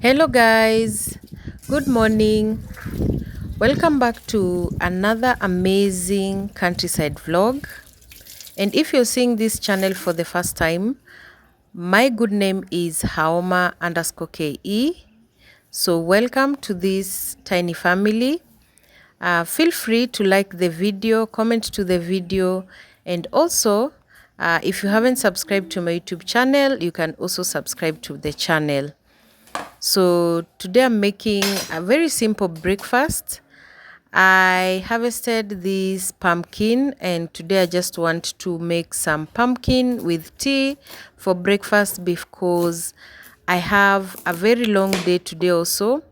Hello guys, good morning. Welcome back to another amazing countryside vlog. And if you're seeing this channel for the first time, my good name is Haoma_KE. So welcome to this tiny family. Feel free to like the video, comment to the video, and also if you haven't subscribed to my YouTube channel, you can also subscribe to the channel. So today I'm making a very simple breakfast. I harvested this pumpkin and today I just want to make some pumpkin with tea for breakfast because I have a very long day today also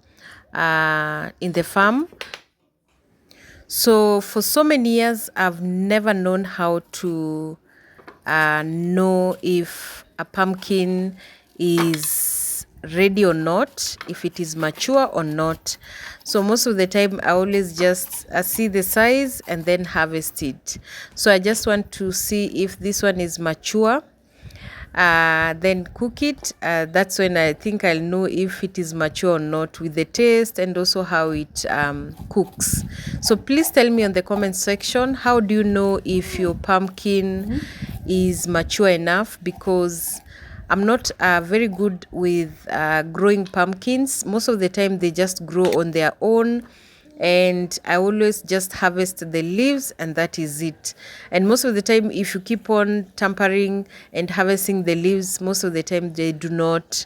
in the farm. So for so many years I've never known how to know if a pumpkin is ready or not, if it is mature or not. So most of the time I always just see the size and then harvest it. So I just want to see if this one is mature, then cook it. That's when I think I'll know if it is mature or not with the taste and also how it cooks. So please tell me on the comment section, how do you know if your pumpkin is mature enough? Because I'm not very good with growing pumpkins. Most of the time they just grow on their own and I always just harvest the leaves and that is it. And most of the time if you keep on tampering and harvesting the leaves, most of the time they do not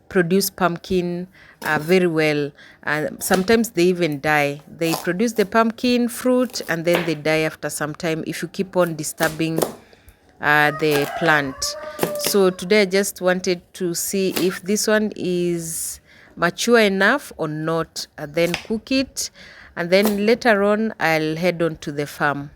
produce pumpkin very well. Sometimes they even die. They produce the pumpkin fruit and then they die after some time if you keep on disturbing the plant. So today I just wanted to see if this one is mature enough or not, then cook it, and then later on I'll head on to the farm.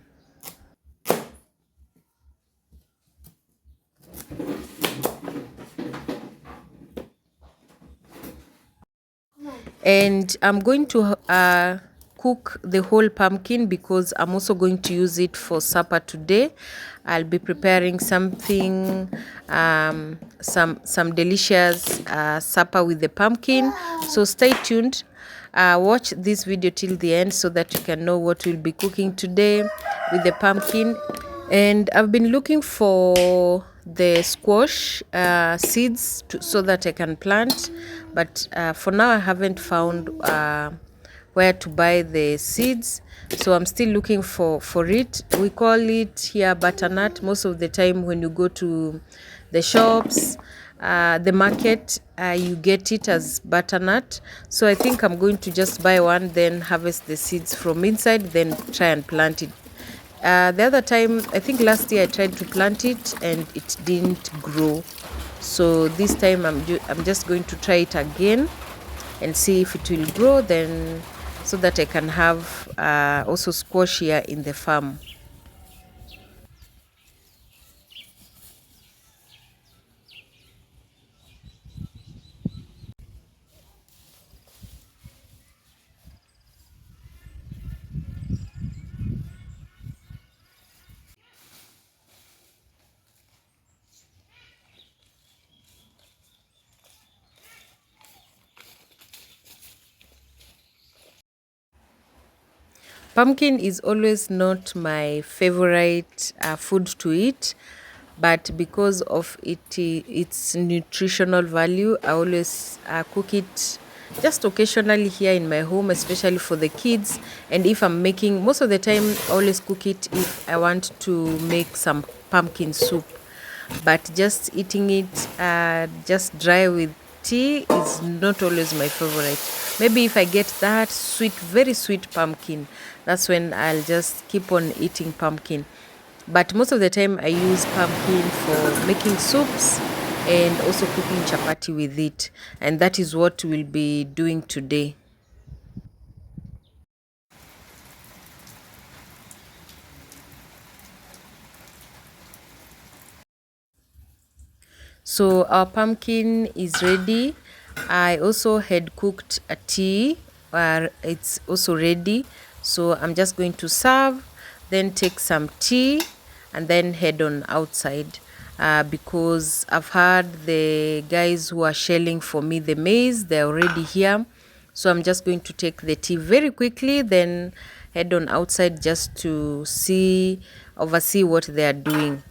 And I'm going to cook the whole pumpkin because I'm also going to use it for supper today. I'll be preparing something, some delicious supper with the pumpkin. So stay tuned. Watch this video till the end so that you can know what we'll be cooking today with the pumpkin. And I've been looking for the squash seeds so that I can plant, but for now I haven't found where to buy the seeds, so I'm still looking for it. We call it here butternut. Most of the time when you go to the shops, the market, you get it as butternut. So I think I'm going to just buy one, then harvest the seeds from inside, then try and plant it. The other time, I think last year I tried to plant it and it didn't grow. So this time I'm just going to try it again and see if it will grow, then so that I can have also squash here in the farm. Pumpkin is always not my favorite food to eat, but because of its nutritional value, I always cook it just occasionally here in my home, especially for the kids. And if I'm making, most of the time I always cook it if I want to make some pumpkin soup. But just eating it just dry with tea is not always my favorite. Maybe if I get that sweet, very sweet pumpkin, that's when I'll just keep on eating pumpkin. But most of the time I use pumpkin for making soups and also cooking chapati with it, and that is what we'll be doing today. So our pumpkin is ready. I also had cooked a tea, it's also ready. So I'm just going to serve, then take some tea and then head on outside. because I've heard the guys who are shelling for me the maize, they're already here. So I'm just going to take the tea very quickly, then head on outside just to oversee what they are doing.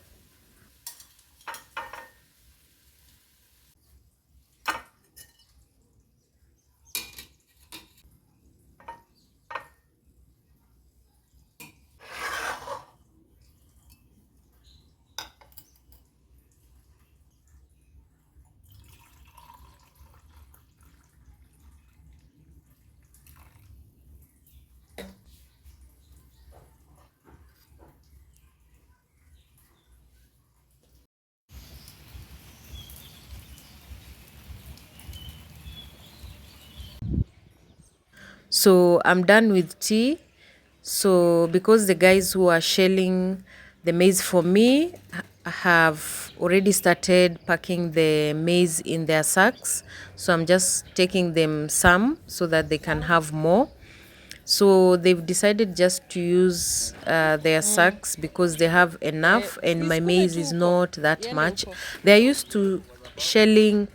So I'm done with tea. So because the guys who are shelling the maize for me have already started packing the maize in their sacks, so I'm just taking them some so that they can have more. So they've decided just to use their sacks because they have enough, and my maize is not that much. They're used to shelling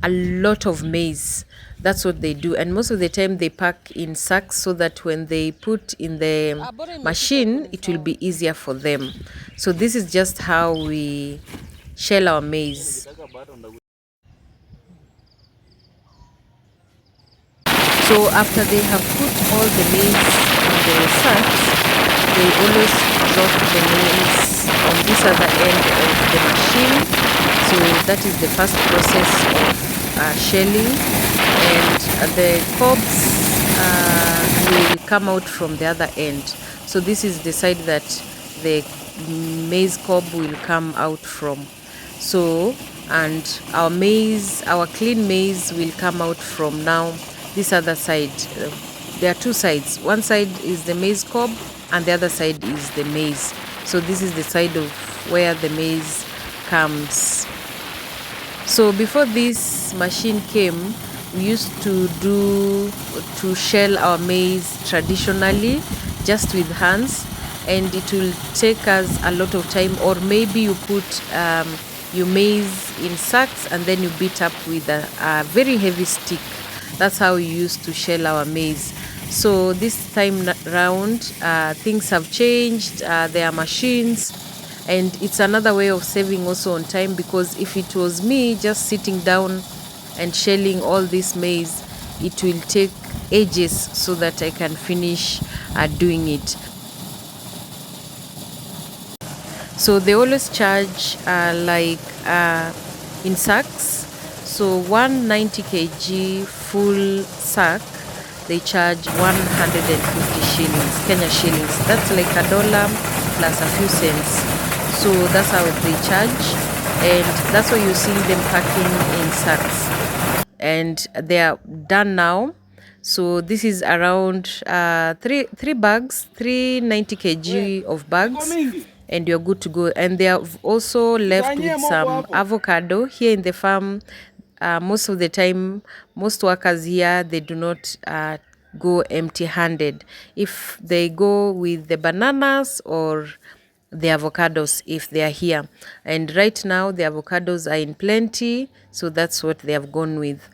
a lot of maize. That's what they do, and most of the time they pack in sacks so that when they put in the machine it will be easier for them. So this is just how we shell our maize. So after they have put all the maize in the sacks, they always drop the maize on this other end of the machine. So that is the first process of shelling, and the cobs will come out from the other end. So this is the side that the maize cob will come out from. So, and our clean maize will come out from now this other side. There are two sides. One side is the maize cob and the other side is the maize. So this is the side of where the maize comes. So before this machine came, we used to shell our maize traditionally, just with hands, and it will take us a lot of time. Or maybe you put your maize in sacks and then you beat up with a very heavy stick. That's how we used to shell our maize. So this time round, things have changed. There are machines, and it's another way of saving also on time, because if it was me just sitting down and shelling all this maize, it will take ages so that I can finish doing it. So they always charge in sacks. So 190 kg full sack, they charge 150 shillings, Kenya shillings. That's like $1 plus a few cents. So that's how they charge, and that's why you're seeing them packing in sacks. And they are done now. So this is around three bags, 390 kg of bags, and you're good to go. And they have also left with some avocado here in the farm. Most of the time, most workers here, they do not go empty-handed. If they go with the bananas or the avocados if they are here, and right now the avocados are in plenty, so that's what they have gone with.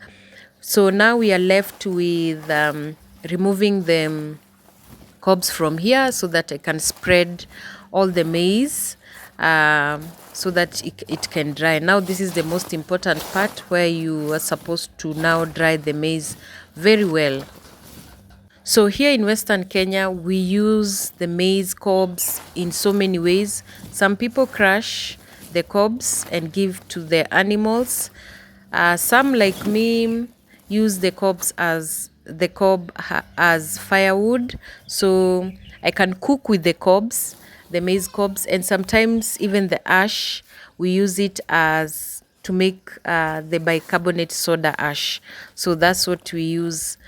So now we are left with removing the cobs from here so that I can spread all the maize so that it can dry. Now this is the most important part, where you are supposed to now dry the maize very well. So here in Western Kenya, we use the maize cobs in so many ways. Some people crush the cobs and give to the animals. Some, like me, use the cob as firewood, so I can cook with the cobs, the maize cobs, and sometimes even the ash, we use it as to make the bicarbonate soda ash. So that's what we use.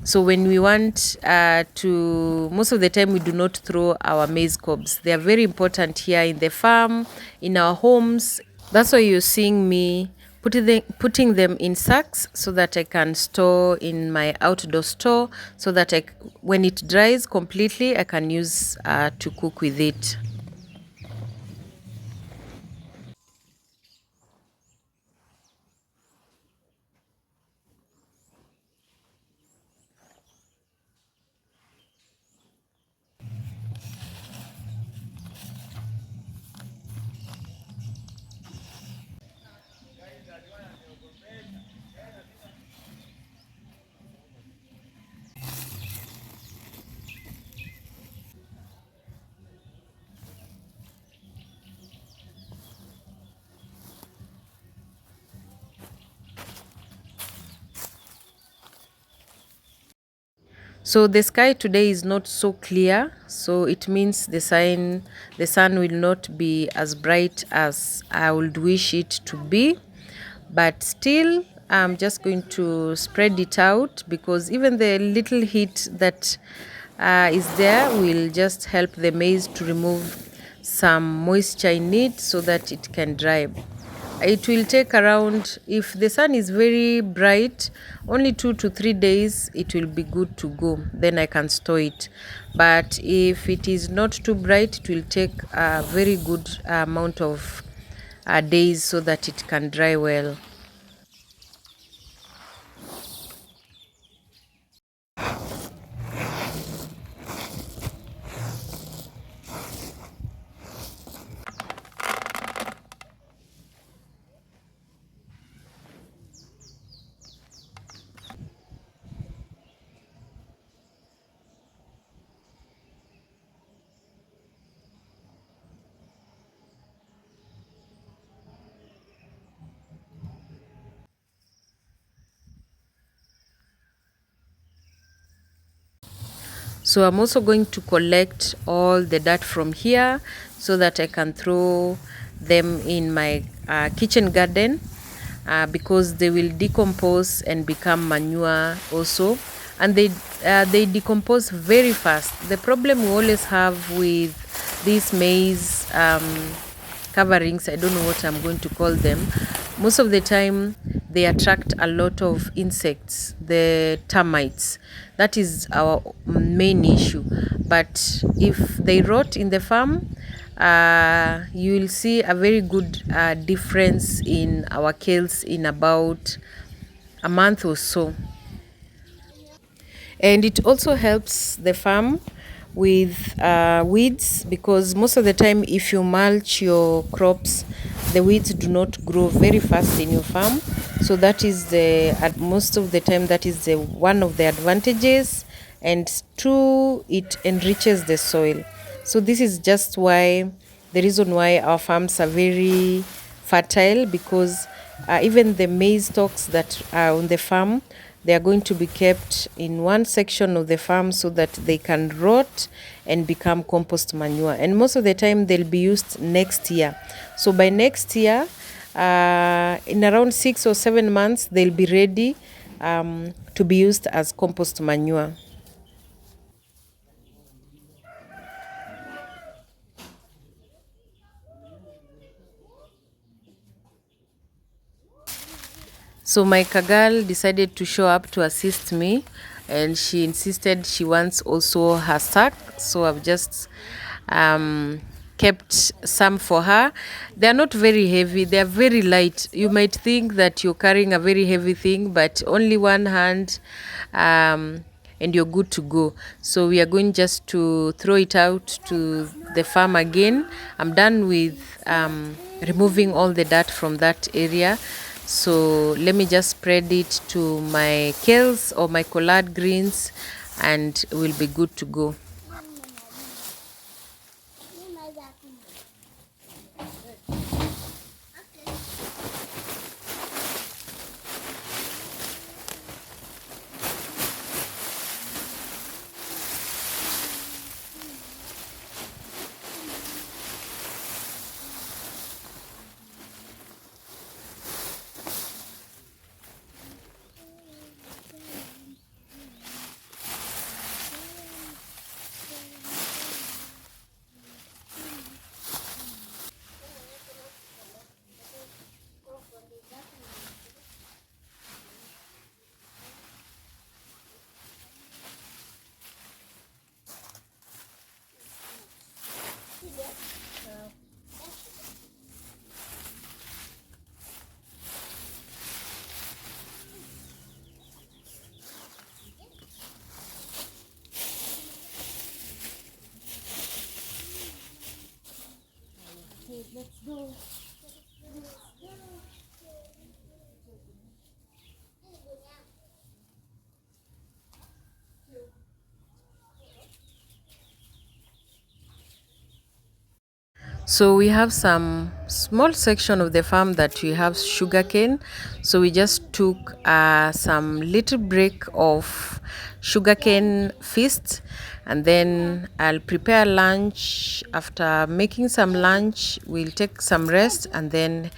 So when we want most of the time we do not throw our maize cobs. They are very important here in the farm, in our homes. That's why you're seeing me putting them in sacks so that I can store in my outdoor store, so that when it dries completely, I can use to cook with it. So the sky today is not so clear, so it means the sun will not be as bright as I would wish it to be, but still I'm just going to spread it out, because even the little heat that is there will just help the maize to remove some moisture in it so that it can dry. It will take around, if the sun is very bright, only 2 to 3 days, it will be good to go. Then I can store it. But if it is not too bright, it will take a very good amount of days so that it can dry well. So I'm also going to collect all the dirt from here so that I can throw them in my kitchen garden, because they will decompose and become manure also, and they decompose very fast. The problem we always have with these maize coverings, I don't know what I'm going to call them, most of the time they attract a lot of insects, the termites. That is our main issue. But if they rot in the farm, you will see a very good difference in our kales in about a month or so. And it also helps the farm with weeds, because most of the time if you mulch your crops, the weeds do not grow very fast in your farm. So that is at most of the time, that is the one of the advantages. And two, it enriches the soil. So this is just why, the reason why our farms are very fertile, because even the maize stalks that are on the farm, they are going to be kept in one section of the farm so that they can rot and become compost manure. And most of the time they'll be used next year. So by next year, in around 6 or 7 months, they'll be ready to be used as compost manure. So my Kagal decided to show up to assist me, and she insisted she wants also her sack. So I've just kept some for her. They are not very heavy, they are very light. You might think that you're carrying a very heavy thing, but only one hand, and you're good to go. So we are going just to throw it out to the farm again. I'm done with removing all the dirt from that area. So let me just spread it to my kales or my collard greens, and we'll be good to go. So we have some small section of the farm that we have sugarcane. So we just took some little break of sugarcane feast, and then I'll prepare lunch. After making some lunch, we'll take some rest and then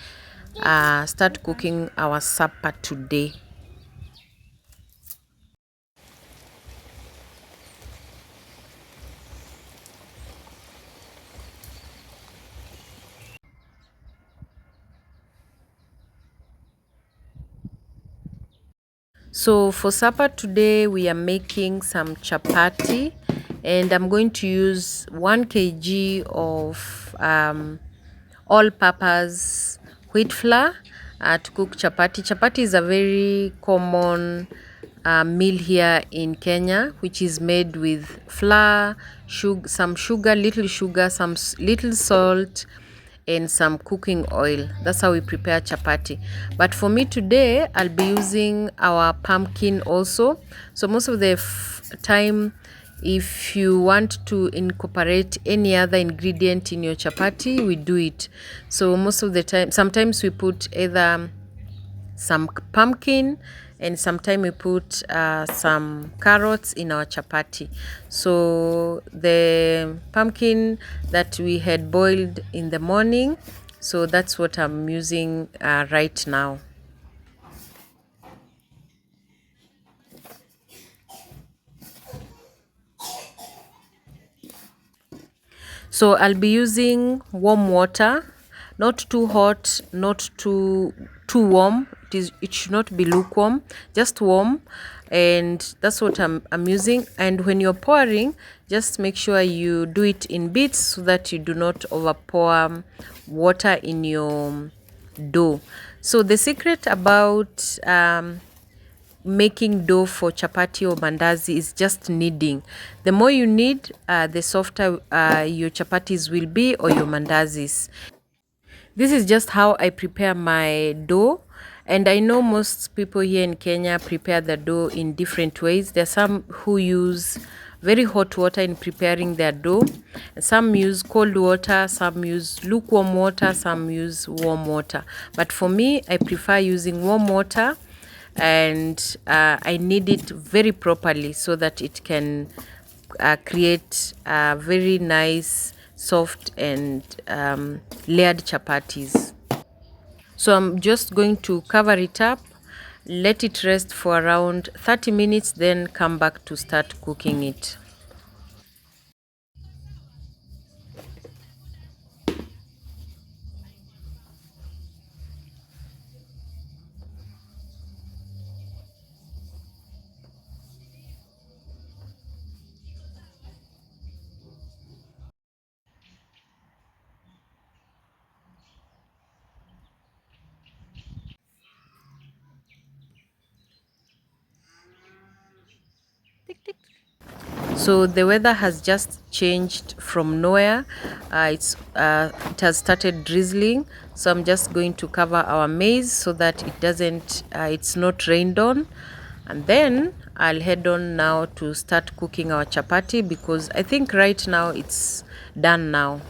start cooking our supper today. So for supper today, we are making some chapati, and I'm going to use 1 kg of all-purpose wheat flour to cook chapati. Chapati is a very common meal here in Kenya, which is made with flour, some sugar, some little salt, and some cooking oil. That's how we prepare chapati. But for me today, I'll be using our pumpkin also. So most of the time, if you want to incorporate any other ingredient in your chapati, we do it. So most of the time, sometimes we put either some pumpkin, and sometimes we put some carrots in our chapati. So the pumpkin that we had boiled in the morning, so that's what I'm using right now. So I'll be using warm water, not too hot, not too warm. It should not be lukewarm, just warm. And that's what I'm using. And when you're pouring, just make sure you do it in bits so that you do not overpour water in your dough. So the secret about making dough for chapati or mandazi is just kneading. The more you knead, the softer your chapatis will be, or your mandazis. This is just how I prepare my dough, and I know most people here in Kenya prepare the dough in different ways. There are some who use very hot water in preparing their dough. Some use cold water, some use lukewarm water, some use warm water. But for me, I prefer using warm water, and I knead it very properly so that it can create very nice, soft, and layered chapatis. So I'm just going to cover it up, let it rest for around 30 minutes, then come back to start cooking it. So the weather has just changed from nowhere. It has started drizzling. So I'm just going to cover our maize so that it's not rained on. And then I'll head on now to start cooking our chapati, because I think right now it's done now.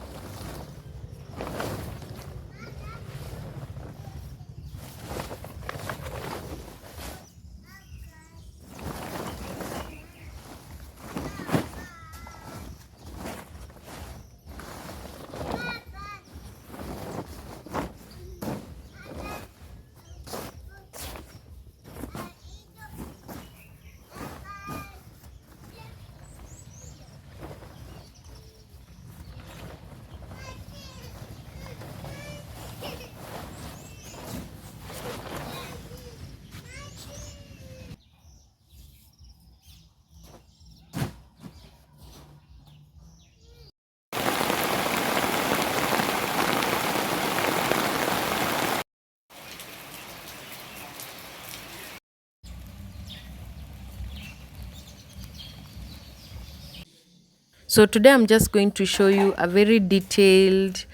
So today I'm just going to show you a very detailed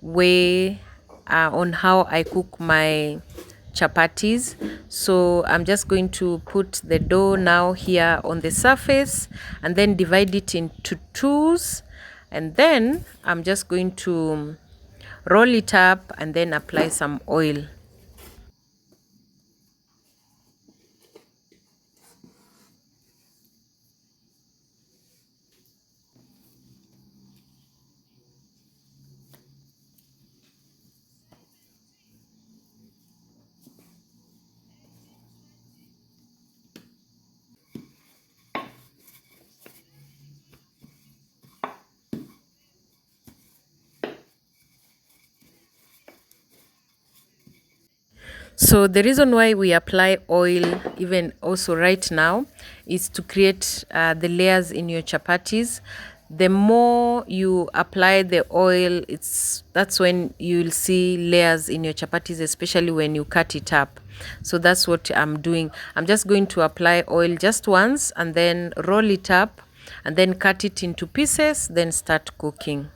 way on how I cook my chapatis. So I'm just going to put the dough now here on the surface, and then divide it into twos, and then I'm just going to roll it up, and then apply some oil. So the reason why we apply oil even also right now is to create the layers in your chapatis. The more you apply the oil, that's when you'll see layers in your chapatis, especially when you cut it up. So that's what I'm doing. I'm just going to apply oil just once and then roll it up and then cut it into pieces, then start cooking.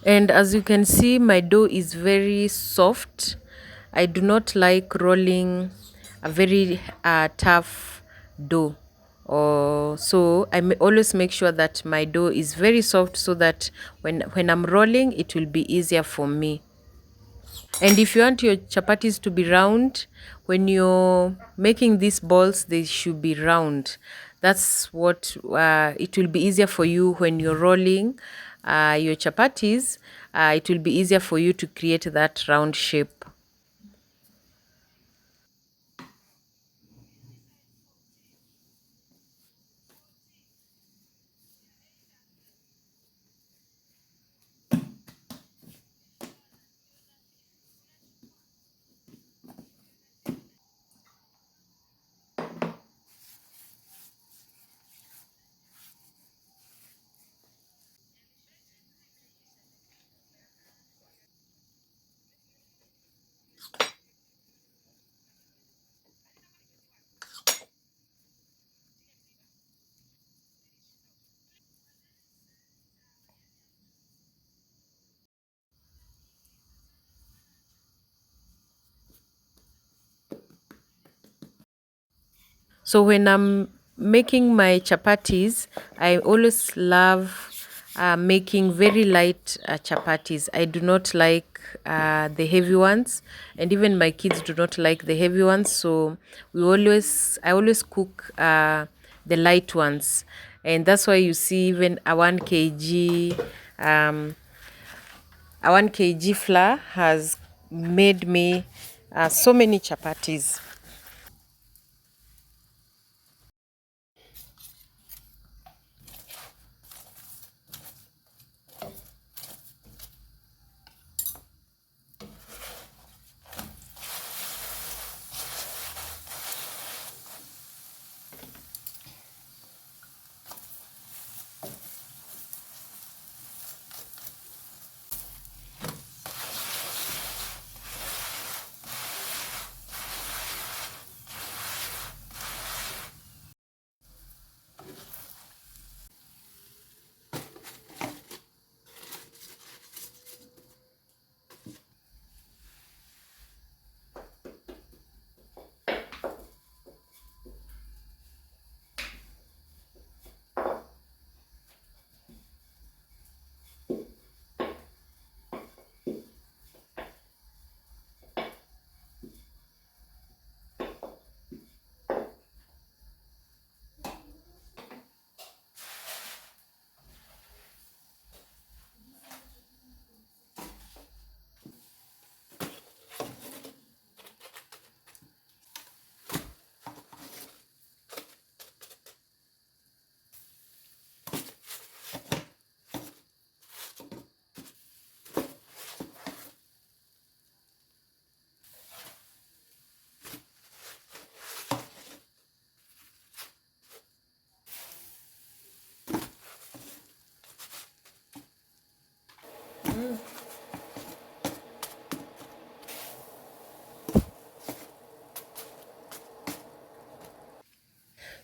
And as you can see, my dough is very soft. I do not like rolling a very tough dough. So always make sure that my dough is very soft so that when I'm rolling, it will be easier for me. And if you want your chapatis to be round, when you're making these balls, they should be round. That's what it will be easier for you when you're rolling your chapatis. It will be easier for you to create that round shape. So when I'm making my chapatis, I always love making very light chapatis. I do not like the heavy ones, and even my kids do not like the heavy ones. So I always cook the light ones, and that's why you see even um, a 1 kg flour has made me so many chapatis.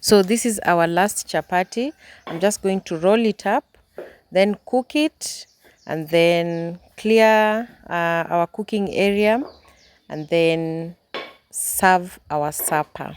So this is our last chapati. I'm just going to roll it up, then cook it, and then clear our cooking area, and then serve our supper.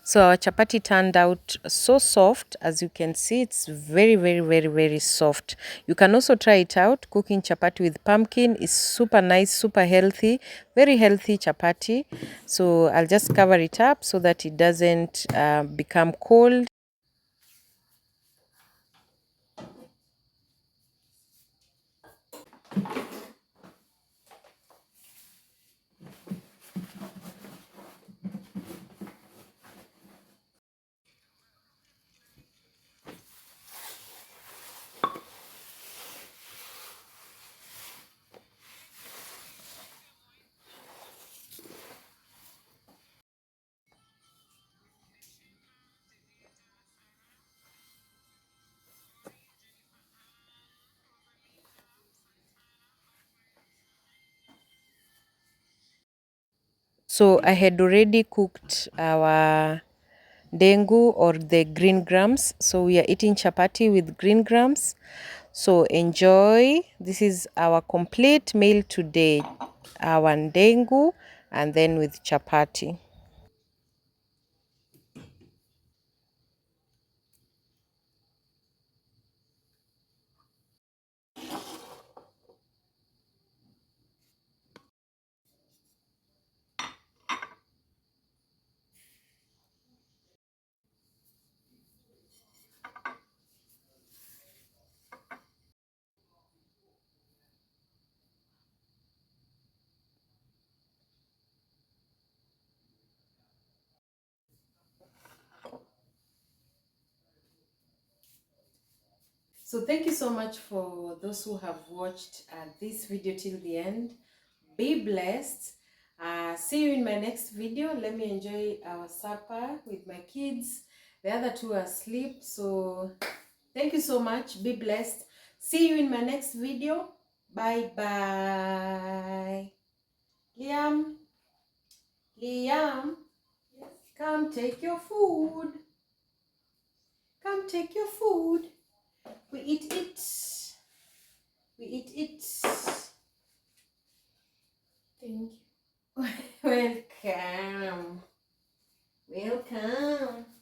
So our chapati turned out so soft. As you can see, it's very, very, very, very soft. You can also try it out. Cooking chapati with pumpkin is super nice, super healthy, very healthy chapati. So I'll just cover it up so that it doesn't become cold. So I had already cooked our dengu or the green grams. So we are eating chapati with green grams. So enjoy. This is our complete meal today. Our dengu and then with chapati. So thank you so much for those who have watched this video till the end. Be blessed. See you in my next video. Let me enjoy our supper with my kids. The other two are asleep. So thank you so much. Be blessed. See you in my next video. Bye bye. Liam, Liam, come take your food. Come take your food. We eat it. We eat it. Thank you. Welcome. Welcome.